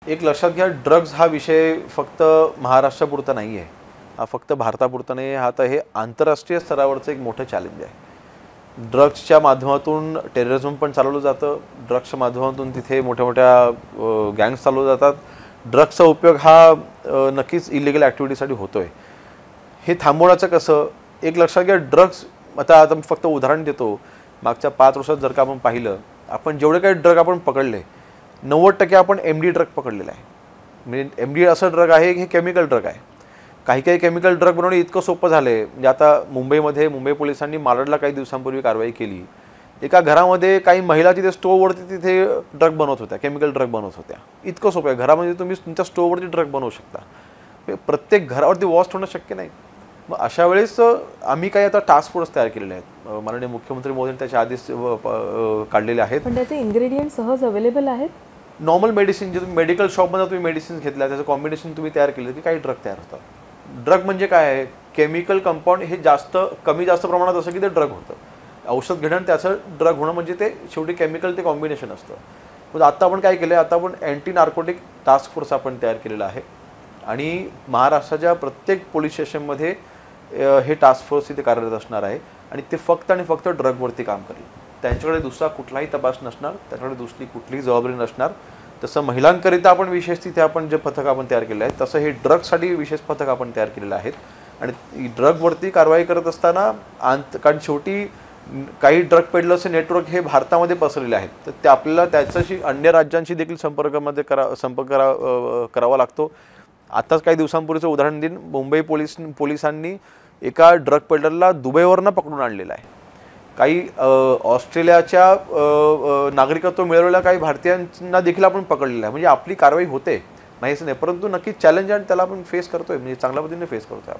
एक लक्षात घ्या, ड्रग्ज हा विषय फक्त महाराष्ट्रापुरता नाही आहे, हा फक्त भारतापुरता नाही आहे, हा तर हे आंतरराष्ट्रीय स्तरावरचं एक मोठं चॅलेंज आहे। ड्रग्सच्या माध्यमातून टेररिझम पण चालवलं जातं, ड्रग्सच्या माध्यमातून तिथे मोठ्या मोठ्या गँग्स चालवले जातात। ड्रग्सचा उपयोग हा नक्कीच इलिगल ॲक्टिव्हिटीसाठी होतोय। हे थांबवण्याचं कसं, एक लक्षात घ्या, ड्रग्स आता मी फक्त उदाहरण देतो, मागच्या 5 वर्षात जर का आपण पाहिलं, आपण जेवढे काही ड्रग आपण पकडले 90% आपण MD ड्रग पकडलेला आहे। म्हणजे MD असं ड्रग आहे, हे केमिकल ड्रग आहे। काही काही केमिकल ड्रग बनवणे इतकं सोपं झालंय, म्हणजे आता मुंबई पोलिसांनी मालाडला काही दिवसांपूर्वी कारवाई केली। एका घरामध्ये काही महिला तिथे स्टोववरती तिथे ड्रग बनवत होत्या, केमिकल ड्रग बनवत होत्या। इतकं सोपं आहे, घरामध्ये तुम्ही तुमच्या स्टोववरती ड्रग बनवू शकता। प्रत्येक घरावरती वॉच होणं शक्य नाही। मग अशा वेळेस आम्ही काही आता टास्क फोर्स तयार केलेले आहेत, माननीय मुख्यमंत्री महोदयांनी त्याच्या आधीच काढलेले आहेत। पण त्याचे इन्ग्रेडियंट सहज अवेलेबल आहेत। नॉर्मल मेडिसिन जे तुम्ही मेडिकल शॉपमध्ये तुम्ही मेडिसिन घेतल्या, त्याचं कॉम्बिनेशन तुम्ही तयार केलं की काही ड्रग तयार होतात। ड्रग म्हणजे काय आहे, केमिकल कंपाऊंड हे कमी जास्त प्रमाणात असं की ते ड्रग होतं। औषध घेणं त्याचं ड्रग होणं म्हणजे ते शेवटी केमिकल ते कॉम्बिनेशन असतं। मग आता आपण काय केलं, आता आपण अँटी नार्कोटिक टास्क फोर्स आपण तयार केलेला आहे आणि महाराष्ट्राच्या प्रत्येक पोलीस स्टेशनमध्ये हे टास्क फोर्स इथे कार्यरत असणार आहे आणि ते फक्त आणि फक्त ड्रगवरती काम करेल। त्यांच्याकडे दुसरा कुठलाही तपास नसणार, त्याच्याकडे दुसरी कुठलीही जबाबदारी नसणार। तसं महिलांकरिता आपण विशेष तिथे आपण जे पथक आपण तयार केले आहे, तसं हे ड्रग्ससाठी विशेष पथक आपण तयार केलेलं आहेत। आणि ड्रगवरती कारवाई करत असताना कारण शेवटी काही ड्रग पेडलर्सचे नेटवर्क हे भारतामध्ये पसरलेले आहेत, तर ते आपल्याला त्याच्याशी अन्य राज्यांशी देखील संपर्क करावा लागतो। आताच काही दिवसांपूर्वीचं उदाहरण देईन, मुंबई पोलिसांनी एका ड्रग पेडलरला दुबईवरनं पकडून आणलेला आहे। काही ऑस्ट्रेलियाच्या नागरिकत्व मिळवलेल्या काही भारतीयांना देखील आपण पकडलेलं आहे। म्हणजे आपली कारवाई होते, नाहीच नाही, परंतु नक्की चॅलेंज आणि त्याला आपण फेस करतोय, म्हणजे चांगल्या पद्धतीने फेस करतोय।